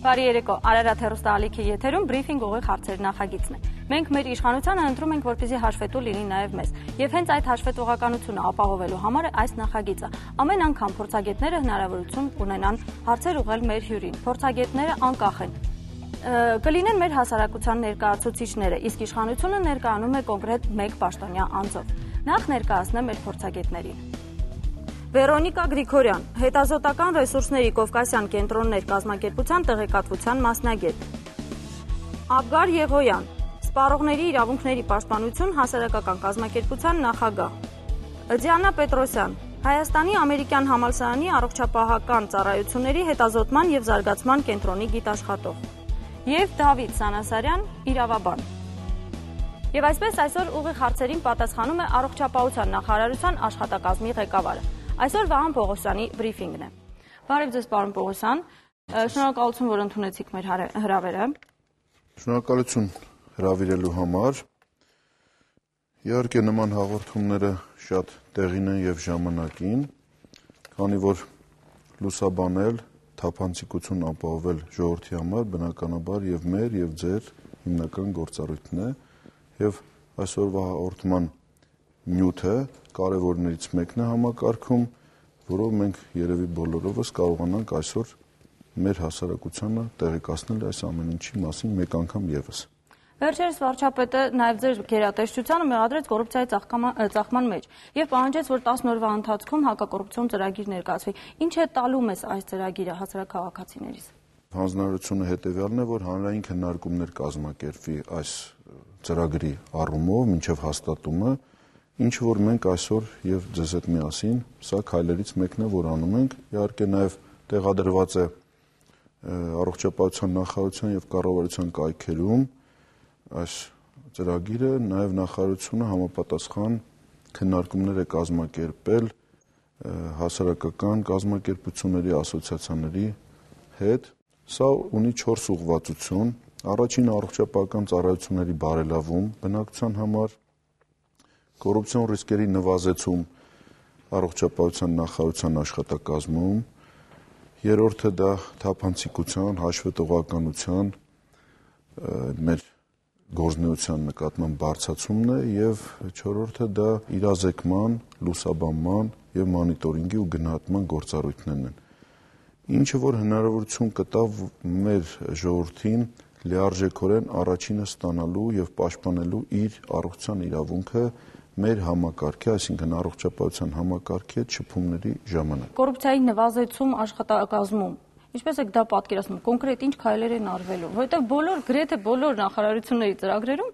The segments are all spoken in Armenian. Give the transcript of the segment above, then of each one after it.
Բարի երեկո, Արարատ հեռուստաալիքի եթերում բրիֆինգ ուղիղ հարցերի նախագիծն է։ Մենք մեր իշխանությանը ընտրում ենք, որպեսզի հաշվետու լինի նաև մեզ։ Եվ հենց այդ հաշվետվողականությունը ապահովելու համար է այս նախագիծը։ Ամեն անգամ փորձագետները հնարավորություն կունենան հարցեր ուղղել մեր հյուրին։ Փորձագետները անկախ են։ Կլինեն մեր հասարակության ներկայացուցիչները, իսկ իշխանությունը ներկայանում է կոնկրետ մեկ պաշտոնյա անձով։ Նախ ներկայացնեմ մեր փորձագետներին։ Վերոնիկա Գրիգորյան, հետազոտական ռեսուրսների Կովկասյան կենտրոններ կազմակերպության տեղեկատվության մասնագետ։ Աբգար Եղոյան, սպառողների իրավունքների պաշտպանություն հասարակական կազմակերպության նախագահ։ Դիանա Պետրոսյան, Հայաստանի ամերիկյան համալսարանի առողջապահական ծառայությունների հետազոտման և զարգացման կենտրոնի գիտաշխատող։ Եվ Դավիթ Սանասարյան, իրավաբան։ Եվ այսպես այսօր ուղիղ հարցերին պատասխանում է առողջապահության նախարարության աշխատակազմի ղեկավարը։ Այսօր Վահան Պողոսյանի բրիֆինգն է։ Բարև ձեզ, պարոն Պողոսյան, շնորհակալություն, որ ընդունեցիք մեր հրավերը։ Շնորհակալություն հրավիրելու համար։ Իհարկե նման հաղորդումները շատ տեղին են եւ ժամանակին, քանի որ լուսաբանել, թափանցիկություն ապահովել ժողովրդի համար բնականաբար եւ մեր եւ ձեր հիմնական գործառույթն է եւ այսօրվա հաղորդման նյութը կարևորներից մեկն է համակարգում, որով մենք երևի բոլորովս կարողանանք այսօր մեր հասարակությանը տեղեկացնել այս ամեն ինչի մասին մեկ անգամ եւս։ Վերջերս վարչապետը նաև ձեր գերատեսչությանը մեղադրեց կոռուպցիայի ծաղկման մեջ եւ պահանջեց, որ 10 օրվա ընթացքում հակակոռուպցիոն ծրագիր ներկայացվի։ Ինչ է տալում այս ծրագիրը հասարակ քաղաքացիներից։ Հանձնարարությունը հետեւյալն է, որ հանրային քննարկումներ կազմակերպվի այս ծրագրի առումով մինչեւ հաստատումը, ինչ որ մենք այսօր եւ ձեզ հետ միասին սա քայլերից մեկն է, որ անում ենք, իհարկե նաեւ տեղադրված է առողջապահության նախարարության եւ կառավարության կայքերում այս ծրագիրը, նաև նախարարությունը համապատասխան քննարկումներ է կազմակերպել հասարակական կազմակերպությունների, ասոցիացիաների հետ։ Սա ունի 4 ուղղվածություն. առաջին առողջապահական ծառայությունների բարելավում բնակչության համար, կոռուպցիոն ռիսկերի նվազեցում առողջապահության նախարարության աշխատակազմում, երրորդը դա թափանցիկության, հաշվետվողականության մեր գործունեության նկատմամբ բարձրացումն է եւ չորրորդը դա իրազեկման, լուսաբանման եւ մոնիտորինգի ու գնահատման գործառույթներն են։ Ինչը որ հնարավորություն կտավ մեր ժողովրդին լիարժեքորեն առաջինը ստանալու եւ պաշտպանելու իր առողջության իրավունքը մեր համակարգի, այսինքն առողջապահության համակարգի հետ շփումների ժամանակ։ Կոռուպցիայի նվազեցում աշխատակազմում Ինչպես եք դա պատկերացնում, կոնկրետ ինչ քայլեր են արվելու, որովհետև գրեթե բոլոր նախարարությունների ծրագրերում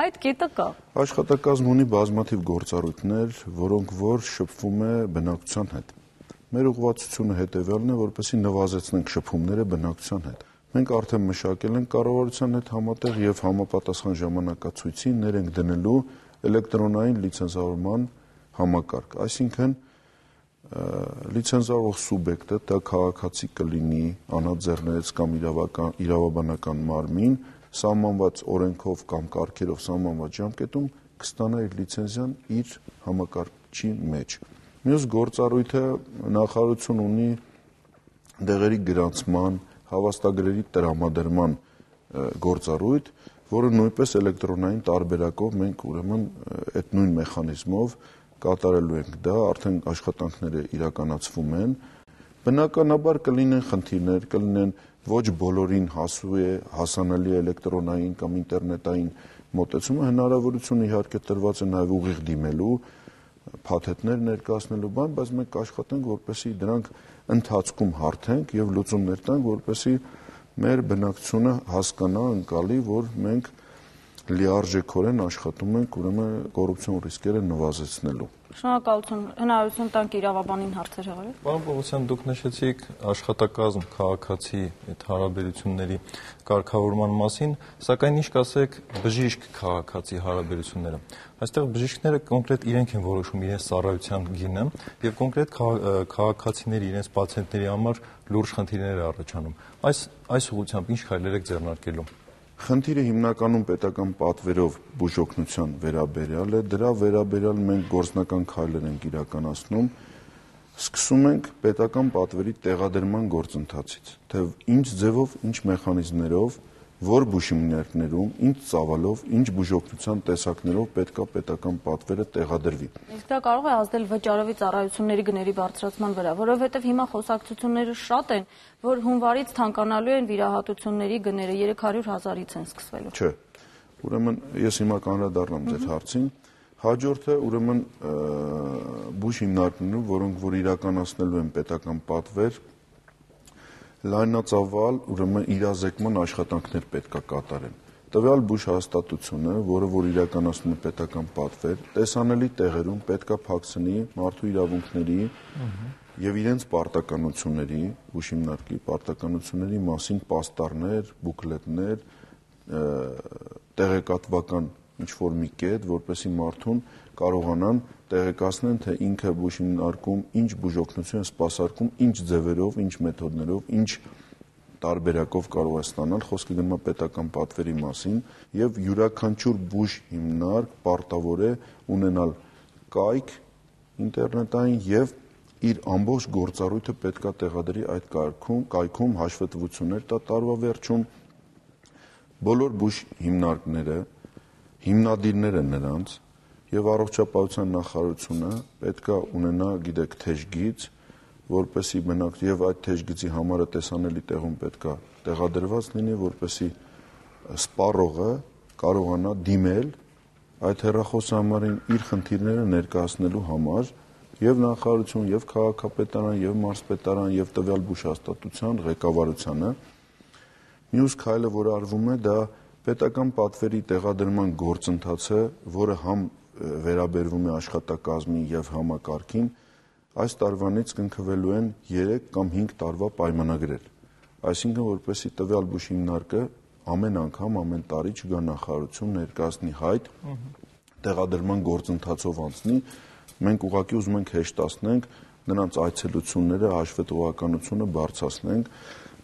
այդ կետը կա։ Աշխատակազմը ունի բազմաթիվ գործառույթներ, որոնք որ շփվում է բնակչության հետ։ Մեր ուղղվածությունը հետևյալն է, որպեսզի նվազեցնենք շփումները բնակչության հետ։ Մենք արդեն մշակել ենք կառավարության հետ համատեղ եւ համապատասխան ժամանակացույցի ներ ենք դնելու էլեկտրոնային լիցենզավորման համակարգ, այսինքն լիցենզավորող սուբյեկտը դա քաղաքացի կլինի, անհատձեռնեց կամ իրավաբանական մարմին, սահմանված օրենքով կամ կարգերով սահմանված ժամկետում կստանա իր լիցենզիան իր համակարգչի մեջ։ Մյուս գործառույթը նախարարություն ունի դեղերի գրանցման, հավաստագրերի տրամադրման գործառույթ, որը նույնպես էլեկտրոնային տարբերակով մենք ուրեմն այդ նույն մեխանիզմով կատարելու ենք դա, արդեն աշխատանքները իրականացվում են։ Բնականաբար կլինեն խնդիրներ, կլինեն ոչ բոլորին հասանելի էլեկտրոնային կամ ինտերնետային մոտեցումը, հնարավորություն իհարկե տրված է նաև ուղիղ դիմելու, փաթեթներ ներկայացնելու բան, բայց մենք կաշխատենք, որպեսզի դրանք ընթացքում հարթենք եւ լուծումներ տանք, որպեսզի մեր բնակչությունը հասկանա, ընկալի, որ մենք լիարժեքորեն աշխատում ենք ուրեմն կոռուպցիոն ռիսկերը նվազեցնելու։ Շնորհակալություն, հնարավորություն տանք իրավաբանին հարցեր հղել։ Պարոն Պողոսյան, դուք նշեցիք աշխատակազմ քաղաքացի այդ հարաբերությունների կարգավորման մասին, սակայն ինչ կասեք բժիշկ քաղաքացի հարաբերությունները։ Այստեղ բժիշկները կոնկրետ իրենք են որոշում իրենց ծառայության գինը եւ կոնկրետ քաղաքացիների իրենց պացիենտների համար լուրջ խնդիրներ առաջանում։ Այս ուղղությամբ ինչ քայլեր եք ձեռնարկելու։ Խնդիրը հիմնականում պետական պատվերով բուժօգնության վերաբերյալ է, դրա վերաբերյալ մենք գործնական քայլեր ենք իրականացնում, Սկսում ենք պետական պատվերի տեղադրման գործընթացից, թե ինչ ձևով, ինչ մեխանիզմներով, որ բուժիմնարկներում, ինչ ծավալով, ինչ բուժօգնության տեսակներով պետքա պետական պատվերը տեղադրվի։ Իսկ դա կարող է ազդել վճարովի ծառայությունների գների բարձրացման վրա, որովհետև հիմա խոսակցությունները շատ են, որ հունվարից թանկանալու են վիրահատությունների գները 300,000-ից են սկսվելու։ Չէ։ Ուրեմն ես հիմա կանդրադառնամ ձեր հարցին։ Հաջորդը ուրեմն բուժիմնարկներում, որոնք որ իրականացնելու են պետական պատվեր, լայնածավալ ուրեմն իրազեկման աշխատանքներ պետք է կատարեն։ Տվյալ բուժհաստատությունը, որը որ իրականացնում է պետական պատվեր, տեսանելի տեղերում պետք է փակցնի մարդու իրավունքների եւ իրենց պարտականությունների, բուժիմնարկի պարտականությունների մասին պաստառներ, բուկլետներ, տեղեկատվական ինչ-որ մի կետ, որպեսզի մարդուն կարողանան տեղեկացնեն, թե ինքը բուժիմնարկում ինչ բուժօգնություն է սպասարկում, ինչ ձևերով, ինչ մեթոդներով, ինչ տարբերակով կարող է ստանալ, խոսքը գնում է պետական պատվերի մասին, եւ յուրաքանչյուր բուժհիմնարկ պարտավոր է ունենալ կայք ինտերնետային եւ իր ամբողջ գործառույթը պետք է տեղադրի այդ կայքում հաշվետվություններ տա տարվա վերջում բոլոր բուժհիմնարկները հիմնադիրները նրանց եւ առողջապահության նախարարությունը պետք է ունենա, գիտեք, թեժգիծ, որպեսի մենակ եւ այդ թեժգիծի համարը տեսանելի տեղում պետք է տեղադրված լինի, որպեսի սպառողը կարողանա դիմել այդ հեռախոսահամարին իր խնդիրները ներկայացնելու համար եւ նախարարություն, եւ քաղաքապետարան, եւ մարզպետարան, եւ տվյալ բուժհաստատության ղեկավարությանը։ Մյուս քայլը, որ արվում է, դա պետական պատվերի տեղադրման գործընթացը, որը համ վերաբերվում է աշխատակազմին եւ համակարգին, այս տարվանից կնքվելու են 3 կամ 5 տարվա պայմանագրեր։ Այսինքն, որպեսզի տվյալ բուժհիմնարկը ամեն անգամ, ամեն տարի չգա նախարարություն ներկայացնի հայտ, տեղադրման գործընթացով անցնի, մենք ուղղակի ուզում ենք հեշտացնենք նրանց այցելությունները, հաշվետվողականությունը բարձրացնենք,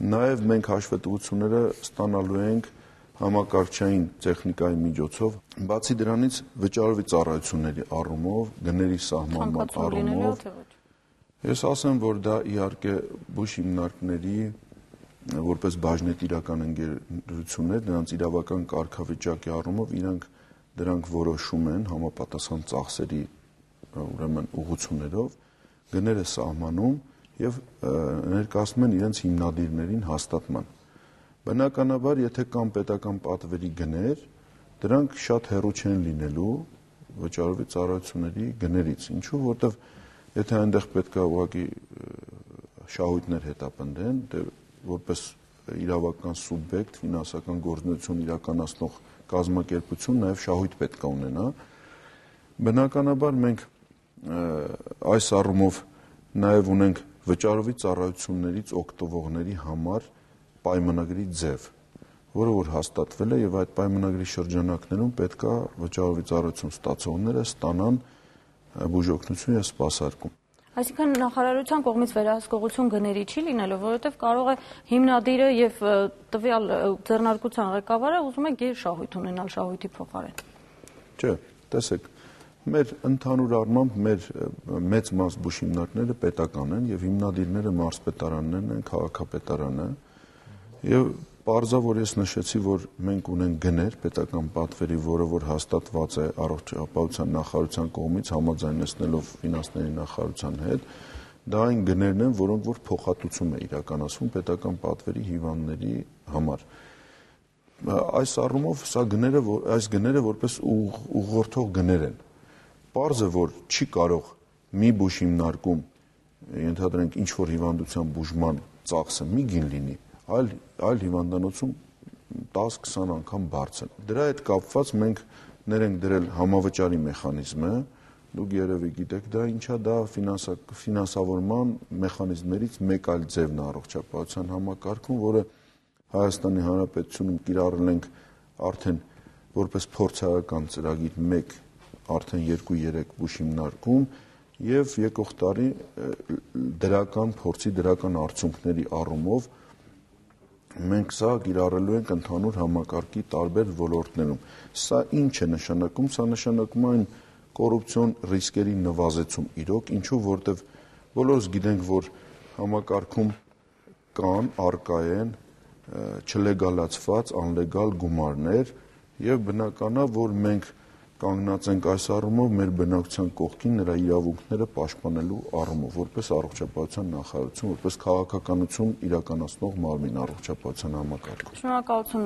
նաեւ մենք հաշվետվությունները ստանալու ենք համակարգչային տեխնիկայի միջոցով, բացի դրանից վճարովի ծառայությունների առումով, գների սահմանման առումով, ես ասեմ, որ դա իհարկե բուժհիմնարկների որպես բաժնետիրական ընկերություններ, նրանց իրավական կարգավիճակի առումով իրանք դրանք որոշում են համապատասխան ծախսերի ուրեմն ուղղություններով, գները սահմանում եւ ներկայացնում են իրենց հիմնադիրներին հաստատման։ Բնականաբար, եթե կան պետական պատվերի գներ, դրանք շատ հեռու չեն լինելու վճարովի ծառայությունների գներից։ Ինչու՞, որտեվ եթե այնտեղ պետք է ուղղակի շահույթներ հետապնդեն, դե որպես իրավական սուբյեկտ, ֆինանսական գործունեություն իրականացնող կազմակերպություն նաև շահույթ պետք է ունենա։ Բնականաբար մենք այս առումով նաև ունենք վճարովի ծառայություններից օգտվողների համար պայմանագրի ձև, որը որ հաստատվել է եւ այդ պայմանագրի շրջանակներում պետք է վճարովի ծառայություն ստացողները ստանան բուժօգնություն եւ սպասարկում։ Այսինքն նախարարության կողմից վերահսկողություն գների չի լինելու, որովհետև կարող է հիմնադիրը եւ տվյալ ձեռնարկության ղեկավարը ուզում է գերշահույթ ունենալ շահույթի փոխարեն։ Չէ, տեսեք, մեր ընդհանուր առմամբ մեր մեծ մաս բուժհիմնարկները պետական են եւ հիմնադիրները մարզպետարաններն են, քաղաքապետարանը եւ պարզավոր ես նշեցի, որ մենք ունենք գներ պետական պատվերի, որը որ հաստատված է առողջապահության նախարարության կողմից համաձայնեցնելով ֆինանսների նախարարության հետ, դա այն գներն են, որոնք որ փոխհատուցում է իրականացվում պետական պատվերի հիվանդների համար։ Այս առումով այս գները որպես ուղղորդող գներ են։ Պարզ է, որ չի կարող մի բուժհիմնարկում ենթադրենք ինչ որ հիվանդության բուժման ծախսը մի գին լինի, այլ հիվանդանոցում 10-20 անգամ բարձր։ Դրա հետ կապված մենք ներենք դրել համավճարի մեխանիզմը, դուք երևի գիտեք դա ինչա, դա ֆինանսավորման մեխանիզմներից մեկ այլ ձևն է առողջապահության համակարգում, որը Հայաստանի Հանրապետությունում կիրառել ենք արդեն որպես փորձարարական ծրագիր 1 արդեն 2-3 բուժհիմնարկում եւ եկող տարի դրական փորձի դրական արդյունքների առումով մենք սա կիրառելու ենք ընդհանուր համակարգի տարբեր ոլորտներում։ Սա ինչ է նշանակում, սա նշանակում է այն կոռուպցիոն ռիսկերի նվազեցում իրոք, ինչու որտեվ Բոլորս գիտենք, որ համակարգում կան, առկա են չլեգալացված, անլեգալ գումարներ եւ բնական է, որ մենք կանգնած ենք այս առումով մեր բնակության կողքին նրա իրավունքները պաշտպանելու առումով, որպես առողջապահության նախարարություն, որպես քաղաքականություն իրականացնող մարմին առողջապահության համակարգում։ Շնորհակալություն